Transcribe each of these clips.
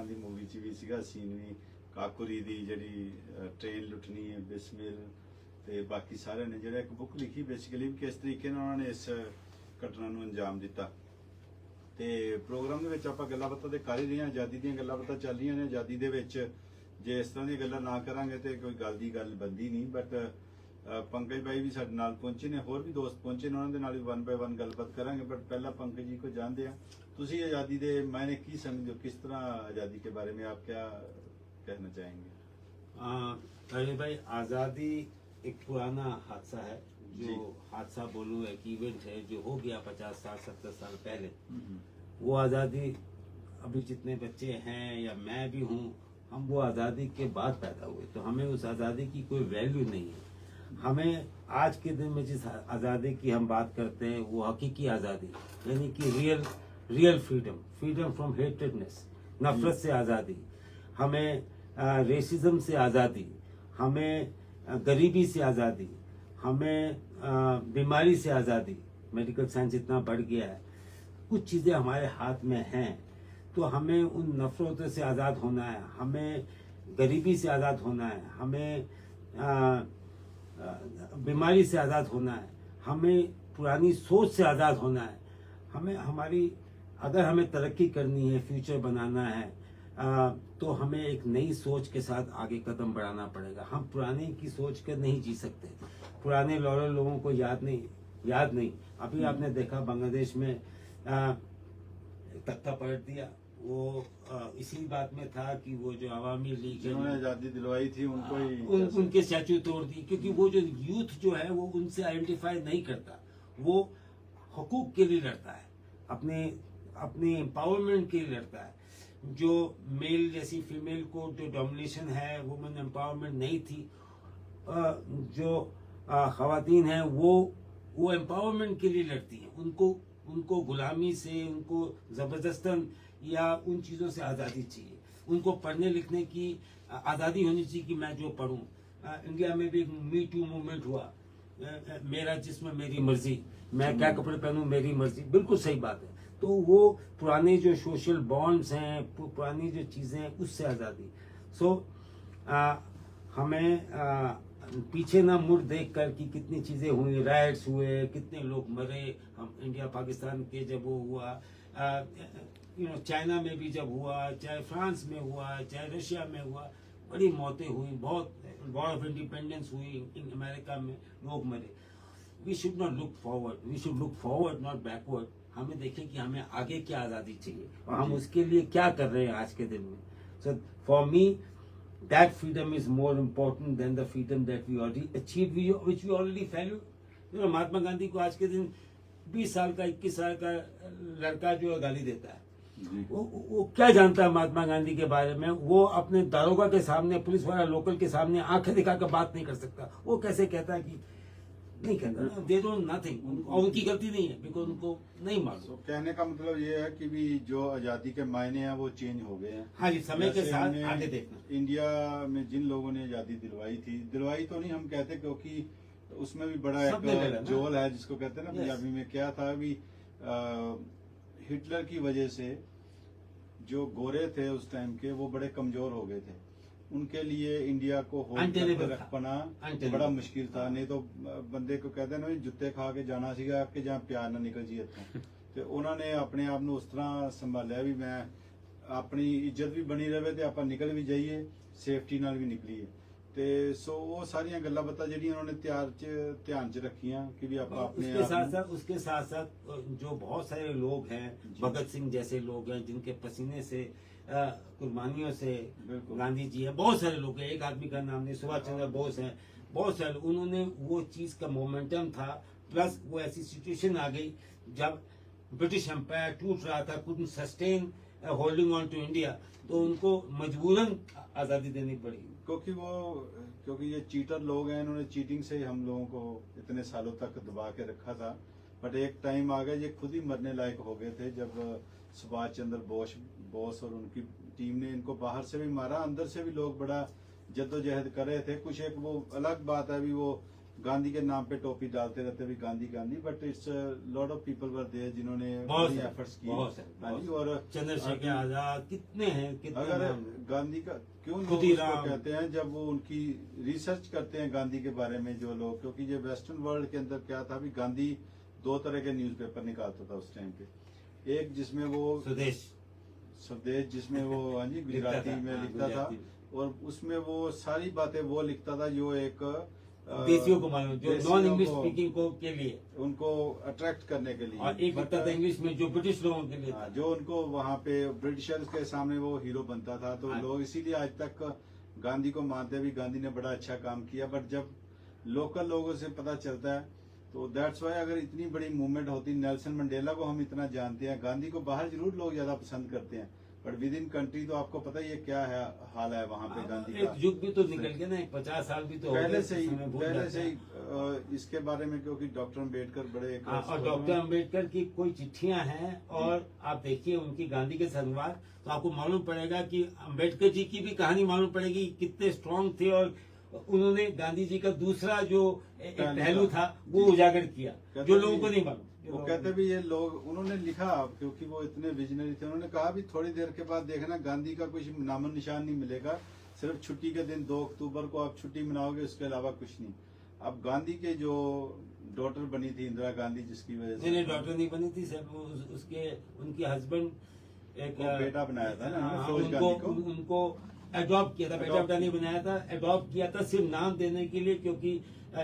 ਦੀ movie 'ਚ ਵੀ ਸੀਗਾ scene ਵੀ ਕਾਕੁਰੀ ਦੀ ਜਿਹੜੀ ਟ੍ਰੇਨ ਲੁੱਟਣੀ ਹੈ ਬਿਸਮਿਲ ਤੇ ਬਾਕੀ ਸਾਰਿਆਂ ਨੇ ਜਿਹੜਾ ਇੱਕ ਬੁੱਕ ਲਿਖੀ ਬੇਸਿਕਲੀ ਕਿਸ ਤਰੀਕੇ ਨਾਲ ਉਹਨਾਂ ਨੇ ਇਸ ਘਟਨਾ ਨੂੰ ਅੰਜਾਮ ਦਿੱਤਾ। ਤੇ ਪ੍ਰੋਗਰਾਮ ਦੇ ਵਿੱਚ ਆਪਾਂ ਗੱਲਾਂ ਬਾਤਾਂ ਤੇ ਕਰ ਹੀ ਰਹੇ ਹਾਂ, ਆਜ਼ਾਦੀ ਦੀਆਂ ਗੱਲਾਂ ਬਾਤਾਂ ਚੱਲ ਰਹੀਆਂ ਨੇ। ਆਜ਼ਾਦੀ ਦੇ ਵਿੱਚ ਜੇ ਇਸ ਤਰ੍ਹਾਂ ਦੀਆਂ ਗੱਲਾਂ ਨਾ ਕਰਾਂਗੇ ਤੇ ਕੋਈ ਗੱਲ ਦੀ ਗੱਲ ਬਣਦੀ ਨਹੀਂ। ਬਟ ਪੰਕਜ ਭਾਈ ਵੀ ਸਾਡੇ ਨਾਲ ਪਹੁੰਚੇ ਨੇ, ਹੋਰ ਵੀ ਦੋਸਤ ਪਹੁੰਚੇ ਨੇ, ਉਹਨਾਂ ਦੇ ਨਾਲ ਵੀ 1 ਬਾय 1 ਗੱਲਬਾਤ ਕਰਾਂਗੇ। ਬਟ ਪਹਿਲਾਂ पंकज जी को जानते हैं, ਤੁਸੀਂ आज़ादी दे मायने की समझो, किस तरह आज़ादी के बारे में आप क्या कहना चाहेंगे? भाई आज़ादी एक पुराना हादसा है, जो हादसा बोलूं एक इवेंट है जो हो गया 50 साल 70 साल पहले। वो आज़ादी अभी जितने बच्चे हैं या मैं भी हूँ, हम वो आज़ादी के बाद पैदा हुए, तो हमें उस आज़ादी की कोई वैल्यू नहीं है। हमें आज के दिन में जिस आज़ादी की हम बात करते हैं वो हकीकी आज़ादी, यानी कि रियल फ्रीडम फ्रॉम हेटेडनेस, नफरत से आज़ादी, हमें रेसिज्म से आज़ादी, हमें गरीबी से आज़ादी, हमें बीमारी से आज़ादी। मेडिकल साइंस इतना बढ़ गया है, कुछ चीज़ें हमारे हाथ में हैं, तो हमें उन नफरतों से आज़ाद होना है, हमें गरीबी से आज़ाद होना है, हमें बीमारी से आज़ाद होना है, हमें पुरानी सोच से आज़ाद होना है। हमें अगर हमें तरक्की करनी है, फ्यूचर बनाना है, तो हमें एक नई सोच के साथ आगे कदम बढ़ाना पड़ेगा। हम पुराने की सोच कर नहीं जी सकते। पुराने लॉयल लोगों को याद नहीं। अभी आपने देखा बांग्लादेश में तख्ता पलट दिया, वो इसी बात में था कि वो जो अवामी लीग जिन्होंने आज़ादी दिलवाई थी उनको ही उनके स्टैचू तोड़ दी, क्योंकि वो जो यूथ जो है वो उनसे आइडेंटिफाई नहीं करता, वो हकूक के लिए लड़ता है, अपने एम्पावरमेंट के लिए लड़ता है। जो मेल जैसी फीमेल को जो डोमिनेशन है, वुमेन एम्पावरमेंट नहीं थी, जो खवातीन हैं वो एम्पावरमेंट के लिए लड़ती हैं। उनको गुलामी से, उनको जबरदस्तन या उन चीज़ों से आज़ादी चाहिए। उनको पढ़ने लिखने की आज़ादी होनी चाहिए कि मैं जो पढ़ूं। इंडिया में भी मी टू मूवमेंट हुआ, मेरा जिस्म मेरी मर्जी, मैं क्या कपड़े पहनूं मेरी मर्जी, बिल्कुल सही बात है। तो वो पुराने जो सोशल बॉन्ड्स हैं, पुरानी जो चीज़ें हैं, उससे आज़ादी। हमें पीछे ना मुड़ देख कर कि कितनी चीज़ें हुई, राइट्स हुए, कितने लोग मरे। हम इंडिया पाकिस्तान के जब वो हुआ, चाइना में भी जब हुआ, चाहे फ्रांस में हुआ, चाहे रशिया में हुआ, बड़ी मौतें हुई, बहुत वॉर ऑफ इंडिपेंडेंस हुई, इन अमेरिका में लोग मरे। We should not look forward, we should look forward not backward. हमें देखें कि हमें आगे क्या आज़ादी चाहिए और हम उसके लिए क्या कर रहे हैं आज के दिन में। So for me that freedom is more important than the freedom that we already achieve, which we already value. Mahatma Gandhi को आज के दिन 20 साल का 21 साल का लड़का जो गाली देता है, वो क्या जानता है महात्मा गांधी के बारे में? वो अपने दारोगा के सामने, पुलिस वाला लोकल के सामने आंखें दिखाकर बात नहीं कर सकता। वो कैसे कहता है कि नहीं कहता, दे डोंट नथिंग, और उनकी गलती नहीं है, बिकॉज उनको नहीं मालूम। कहने का मतलब ये है कि भी जो आज़ादी के मायने हैं वो चेंज हो गए हैं। हाँ जी, समय के साथ आगे देखना। इंडिया में जिन लोगों ने आज़ादी दिलवाई तो नहीं हम कहते, क्योंकि उसमें भी बड़ा एक जोल है जिसको कहते हैं ना पंजाबी में। क्या था भी हिटलर की वजह से जो गोरे थे उस टाइम के, वो बड़े कमजोर हो गए थे। उनके लिए इंडिया को होल्ड करके रख पाना बड़ा मुश्किल था। नहीं तो बंदे को कहते हैं ना जुत्ते खा के जाना सीगा कि जहाँ प्यार ना निकल जी इत्थों। ते उन्होंने अपने आप ਨੂੰ ਉਸ ਤਰ੍ਹਾਂ ਸੰਭਾਲਿਆ ਵੀ ਮੈਂ ਆਪਣੀ ਇੱਜ਼ਤ ਵੀ ਬਣੀ ਰਵੇ ਤੇ ਆਪਾਂ ਨਿਕਲ ਵੀ ਜਾਈਏ, ਸੇਫਟੀ ਨਾਲ ਵੀ ਨਿਕਲੀਏ। ਤੇ ਸੋ ਉਹ ਸਾਰੀਆਂ ਗੱਲਾਂ ਬਾਤਾਂ ਜਿਹੜੀਆਂ ਉਹਨਾਂ ਨੇ ਧਿਆन ਚ ਰੱਖੀਆਂ कि भी आप अपने उसके साथ साथ जो बहुत सारे लोग हैं, भगत सिंह जैसे लोग हैं जिनके पसीने से, कुर्बानियों से गांधी जी है, बहुत सारे लोग हैं, एक आदमी का नाम नहीं, सुभाष चंद्र बोस हैं, बहुत सारे। उन्होंने वो चीज का मोमेंटम था, प्लस वो ऐसी सिचुएशन आ गई जब ब्रिटिश एम्पायर टूट रहा था, couldn't sustain holding on to India, तो उनको मजबूरन आजादी देनी पड़ी। क्योंकि ये चीटर लोग हैं, इन्होंने चीटिंग से हम लोगों को इतने सालों तक दबा के रखा था। बट एक टाइम आ गया ये खुद ही मरने लायक हो गए थे जब सुभाष चंद्र बोस और उनकी टीम ने इनको बाहर से भी मारा, अंदर से भी लोग बड़ा जद्दोजहद कर रहे थे। कुछ एक वो अलग बात है भी वो गांधी के नाम पे टोपी डालते रहते भी Gandhi Gandhi, but it's lot of people were there जिन्होंने बहुत बड़ी है, एफर्ट्स की। बहुत है, हाँ जी, बहुत। और चंद्रशेखर आजाद कितने हैं, कितने अगर नाम। गांधी का क्यों लोग खुदीराम। उसको कहते हैं, जब वो उनकी रिसर्च करते हैं गांधी के बारे में जो लोग, क्योंकि ये वेस्टर्न वर्ल्ड के अंदर क्या था भी, गांधी दो तरह के न्यूज़पेपर निकालता था उस टाइम पे। एक जिसमें वो स्वदेश जिसमें वो हाँ जी गुजराती में लिखता था, और उसमें वो सारी बातें वो लिखता था जो एक देसियों को मालूम, जो देसियों नॉन इंग्लिश को- स्पीकिंग को के लिए, उनको अट्रैक्ट करने के लिए, और एक लिखता था इंग्लिश में जो ब्रिटिश लोगों के लिए था। जो उनको वहाँ पे ब्रिटिशर्स के सामने वो हीरो बनता था। तो हाँ। लोग इसीलिए आज तक गांधी को मानते भी, गांधी ने बड़ा अच्छा काम किया। बट जब लोकल लोगों से पता चलता है तो दैट्स वाई, अगर इतनी बड़ी मूवमेंट होती, नेल्सन मंडेला को हम इतना जानते हैं, गांधी को बाहर जरूर लोग ज्यादा पसंद करते हैं, बट विद इन कंट्री तो आपको पता ही है क्या है हाल है वहाँ पे गांधी का। एक युग भी तो निकल गया ना, 50 साल भी तो हो पहले गए, से ही समय भूल जाते हैं। इसके बारे में, क्योंकि डॉक्टर अम्बेडकर बड़े एक हाँ, और डॉक्टर अम्बेडकर की कोई चिट्ठियां हैं, और आप देखिए उनकी गांधी के संवाद, तो आपको मालूम पड़ेगा कि अम्बेडकर जी की भी कहानी मालूम पड़ेगी, कितने स्ट्रांग थे, और उन्होंने गांधी जी का दूसरा जो एक पहलू था वो उजागर किया, जो लोगों को नहीं मालूम। वो कहते भी ये लोग, उन्होंने लिखा, क्योंकि वो इतने विजनरी थे, उन्होंने कहा भी थोड़ी देर के बाद देखना गांधी का कुछ नामो निशान नहीं मिलेगा, सिर्फ छुट्टी के दिन 2 अक्टूबर को आप छुट्टी मनाओगे, उसके अलावा कुछ नहीं। अब गांधी के जो डॉटर बनी थी इंदिरा गांधी, जिसकी वजह नहीं, से डॉक्टर नहीं बनी थी सर, उसके उनके हस्बैंड एक वो बेटा बनाया था ना हाँ, फिरोज गांधी को। उनको अडॉप्ट किया था, बेटा नहीं बनाया था, अडॉप्ट किया था सिर्फ नाम देने के लिए, क्योंकि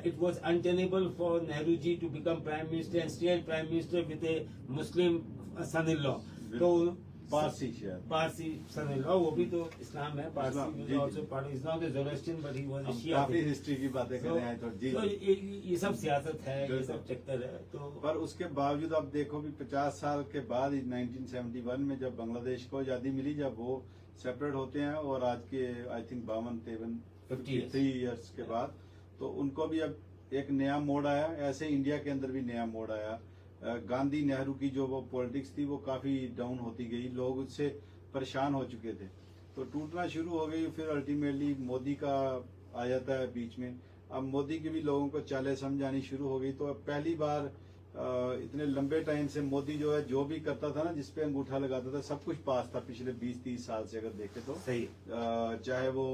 it was untenable for Nehru ji to become prime minister and stay as prime minister with a Muslim son in law. तो पारसी शायद, पारसी सन इन लॉ, वो भी तो इस्लाम है, इस्लाम, पारसी जी, also part is not a Zoroastrian but he was a um Shia. काफी हिस्ट्री की बातें कर रहे हैं तो जी। तो ये सब सियासत है, ये सब चक्कर है। तो पर उसके बावजूद आप देखो भी 50 साल के बाद 1971 में जब बांग्लादेश को आजादी मिली, जब वो सेपरेट होते हैं, और आज के आई थिंक 53 ईयर्स के बाद, तो उनको भी अब एक नया मोड़ आया। ऐसे इंडिया के अंदर भी नया मोड़ आया। गांधी नेहरू की जो वो पॉलिटिक्स थी वो काफी डाउन होती गई, लोग उससे परेशान हो चुके थे, तो टूटना शुरू हो गई। फिर अल्टीमेटली मोदी का आ जाता है बीच में। अब मोदी की भी लोगों को चालें समझ आनी शुरू हो गई। तो अब पहली बार इतने लंबे टाइम से मोदी जो है, जो भी करता था ना, जिसपे अंगूठा लगाता था, सब कुछ पास था पिछले 20-30 साल से अगर देखे तो। सही चाहे वो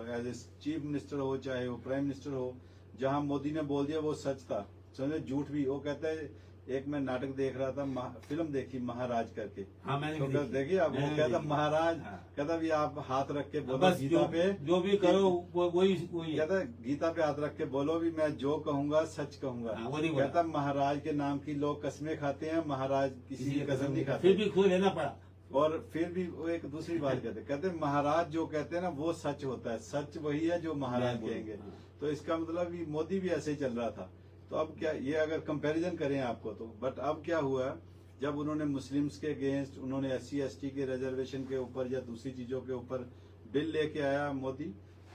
एज ए चीफ मिनिस्टर हो, चाहे वो प्राइम मिनिस्टर हो, जहां मोदी ने बोल दिया वो सच था, समझे झूठ भी। वो कहता है, एक मैं नाटक देख रहा था, फिल्म देखी महाराज करके। हाँ, मैंने तो भी देखिए अब वो मैंने कहता देखी। महाराज, हाँ। कहता भी आप हाथ रख के बोलो बस गीता पे, जो भी करो वही कहता गीता पे हाथ रख के बोलो भी मैं जो कहूंगा सच कहूंगा। हाँ, वो नहीं बोला। कहता महाराज के नाम की लोग कसमें खाते हैं, महाराज किसी की कसम नहीं खाते। फिर भी खुद लेना पड़ा। और फिर भी वो एक दूसरी बात कहते महाराज जो कहते हैं ना वो सच होता है, सच वही है जो महाराज कहेंगे। हाँ। तो इसका मतलब भी मोदी भी ऐसे ही चल रहा था। तो अब क्या, ये अगर कंपैरिजन करें आपको तो, बट अब क्या हुआ, जब उन्होंने मुस्लिम्स के अगेंस्ट, उन्होंने SC/ST के रिजर्वेशन के ऊपर या दूसरी चीजों के ऊपर बिल लेके आया मोदी,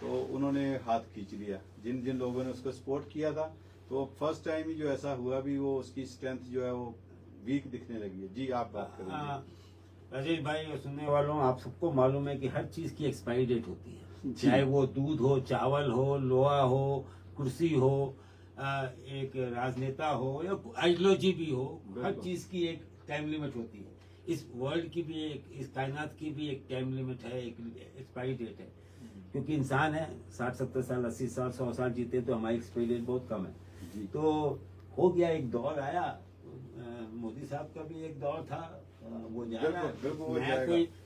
तो उन्होंने हाथ खींच लिया जिन जिन लोगों ने उसको सपोर्ट किया था। तो फर्स्ट टाइम ही जो ऐसा हुआ भी, वो उसकी स्ट्रेंथ जो है वो वीक दिखने लगी है। जी आप बात करेंगे। राजेश भाई और सुनने वालों, आप सबको मालूम है कि हर चीज की एक्सपायरी डेट होती है, जी। चाहे वो दूध हो, चावल हो, लोहा हो, कुर्सी हो, एक राजनेता हो या आइडियोलॉजी भी हो, हर चीज की एक टाइम लिमिट होती है। इस वर्ल्ड की भी एक, इस कायनात की भी एक टाइम लिमिट है, एक एक्सपायरी डेट है। क्योंकि इंसान है, 60-70 साल, 80 साल, 100 साल जीते, तो हमारी एक्सपायरी डेट बहुत कम है। तो हो गया, एक दौर आया, मोदी साहब का भी एक दौर था, वो जाएगा,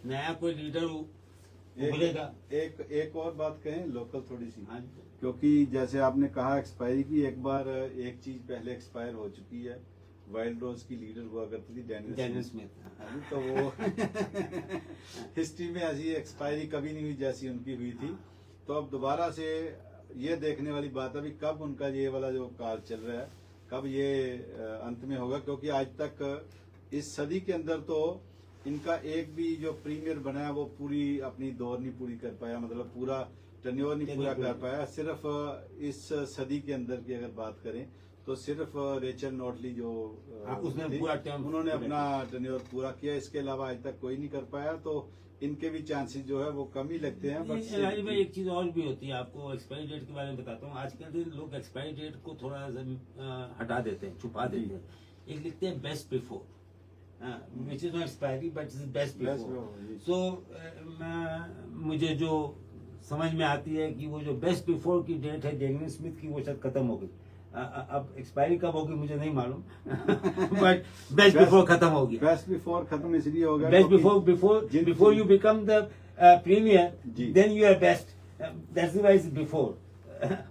नया कोई लीडर उभरेगा। एक और बात कहें लोकल थोड़ी सी, हाँ, क्योंकि जैसे आपने कहा एक्सपायरी की, एक बार एक चीज पहले एक्सपायर हो चुकी है। वाइल्ड रोज की लीडर हुआ करती थी डैनियल स्मिथ। तो वो हिस्ट्री में ऐसी एक्सपायरी कभी नहीं हुई जैसी उनकी हुई थी। तो अब दोबारा से ये देखने वाली बात है भी कब उनका ये वाला जो काल चल रहा है, कब ये अंत में होगा। क्योंकि आज तक इस सदी के अंदर तो इनका एक भी जो प्रीमियर बना है वो पूरी अपनी दौर नहीं पूरी कर पाया, मतलब पूरा टेन्योर नहीं पूरा कर पाया। सिर्फ इस सदी के अंदर की अगर बात करें तो सिर्फ रेचल नॉटली जो उसने पूरा टर्म उन्होंने अपना टेन्योर पूरा किया, इसके अलावा आज तक कोई नहीं कर पाया। तो इनके भी चांसेस जो है वो कम ही लगते हैं। राजीव भाई एक चीज और भी होती है, आपको एक्सपायरी डेट के बारे में बताता हूँ। आज के दिन लोग एक्सपायरी डेट को थोड़ा हटा देते हैं, छुपा देते हैं। एक लिखते हैं best before, which is not expiry but is best before. So मुझे जो समझ में आती है कि वो जो बेस्ट बिफोर की डेट है डेनियल स्मिथ की, वो शायद खत्म हो गई। अब एक्सपायरी कब होगी मुझे नहीं मालूम बट बेस्ट बिफोर खत्म हो गया। बेस्ट बिफोर खत्म इसलिए हो गया best before you become the premier then you are best, that's why is before.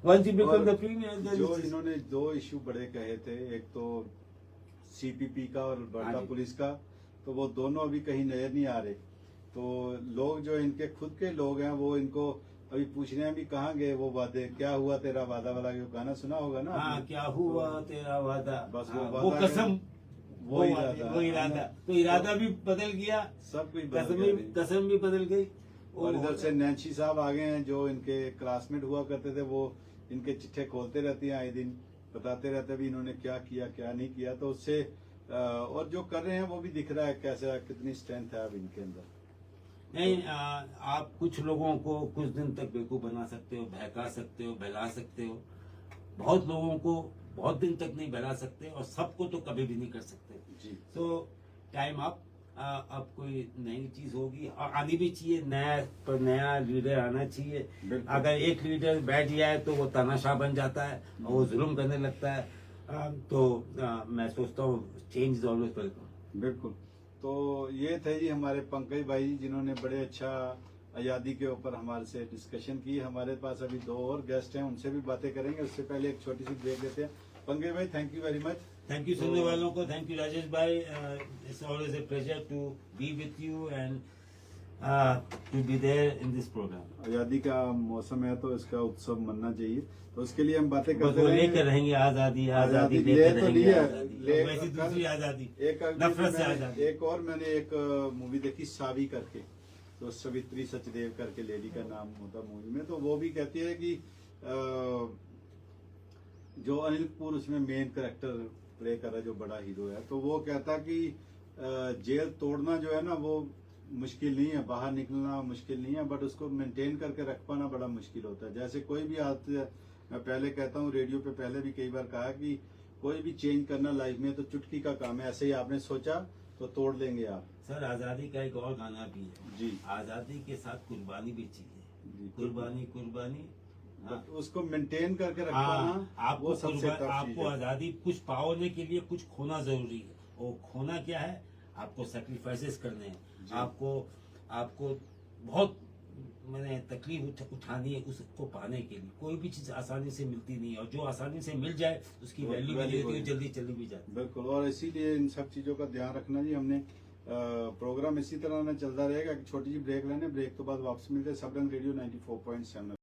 Once you become the premier जो इन्होंने दो इशू बड़े कहे थे, एक तो सीपीपी का और बड़ला पुलिस का, तो वो दोनों अभी कहीं नजर नहीं आ रहे। तो लोग जो इनके खुद के लोग हैं वो इनको अभी पूछ रहे हैं भी कहाँ गए वो वादे, क्या हुआ तेरा वादा वाला, जो गाना सुना होगा ना। हाँ, क्या हुआ तेरा वादा, बस वो कसम, वो इरादा। तो इरादा भी बदल गया, सब कुछ बदल गया, कसम भी बदल गई। और इधर से नैन्सी साहब आ गए हैं, जो इनके क्लासमेट हुआ करते थे, वो इनके चिट्ठे खोलते रहती हैं, आए दिन बताते रहते भी इन्होंने क्या किया क्या नहीं किया। तो उससे और जो कर रहे हैं वो भी दिख रहा है कैसा, कितनी स्ट्रेंथ है अब इनके अंदर। नहीं, आप कुछ लोगों को कुछ दिन तक बेवकूफ बना सकते हो, बहका सकते हो, बहला सकते हो। बहुत लोगों को बहुत दिन तक नहीं बहला सकते, और सबको तो कभी भी नहीं कर सकते जी। तो टाइम अब कोई नई चीज होगी और आनी भी चाहिए, नया लीडर आना चाहिए। अगर एक लीडर बैठ जाए तो वो तानाशाह बन जाता है और वो जुल्म करने लगता है। तो मैं सोचता हूँ चेंज इज ऑलवेज वेलकम। बिल्कुल। तो ये थे जी हमारे पंकज भाई, जिन्होंने बड़े अच्छा आज़ादी के ऊपर हमारे से डिस्कशन की। हमारे पास अभी दो और गेस्ट हैं, उनसे भी बातें करेंगे। उससे पहले एक छोटी सी ब्रेक लेते हैं। पंकज भाई, thank you very much. Thank you सुनने वालों को, थैंक यू राजेश भाई। It's always a pleasure to be with you and to be there in this programme. आज़ादी का मौसम है तो इसका उत्सव मनना चाहिए, तो उसके लिए हम बातें करते लेकर रहेंगे आज़ादी, आज़ादी लेकर रहेंगे आज़ादी, वैसी दूसरी आज़ादी, नफरत से आज़ादी। एक और मैंने एक मूवी देखी सावी करके, तो सवित्री सचदेव करके लेडी का नाम होता मूवी में। तो वो भी कहती है कि जो अनिल कपूर उसमें मेन कैरेक्टर प्ले कर रहा है, जो बड़ा हीरो है, तो वो कहता कि जेल तोड़ना जो है ना वो मुश्किल नहीं है, बाहर निकलना मुश्किल नहीं है, बट उसको मेंटेन करके रख पाना बड़ा मुश्किल होता है। जैसे कोई भी आदत, मैं पहले कहता हूँ, रेडियो पे पहले भी कई बार कहा कि कोई भी चेंज करना लाइफ में तो चुटकी का काम है। ऐसे ही आपने सोचा तो तोड़ लेंगे आप। सर, आज़ादी का एक और गाना भी है जी, आज़ादी के साथ कुर्बानी भी चाहिए। कुर्बानी कुर्बानी, उसको मेंटेन करके रख पाना, आपको आपको आज़ादी कुछ पाने के लिए कुछ खोना जरूरी है। वो खोना क्या है, आपको सैक्रिफाइसेस करने हैं, आपको बहुत मैंने तकलीफ उठानी है उसको पाने के लिए। कोई भी चीज आसानी से मिलती नहीं है, और जो आसानी से मिल जाए उसकी वैल्यू भी नहीं होती, जल्दी चली भी जाती है। बिल्कुल, और इसीलिए इन सब चीजों का ध्यान रखना जी। हमने प्रोग्राम इसी तरह चलता रहेगा। छोटी सी ब्रेक लेने, ब्रेक के बाद वापस मिलते हैं। सब रंग रेडियो 94.7।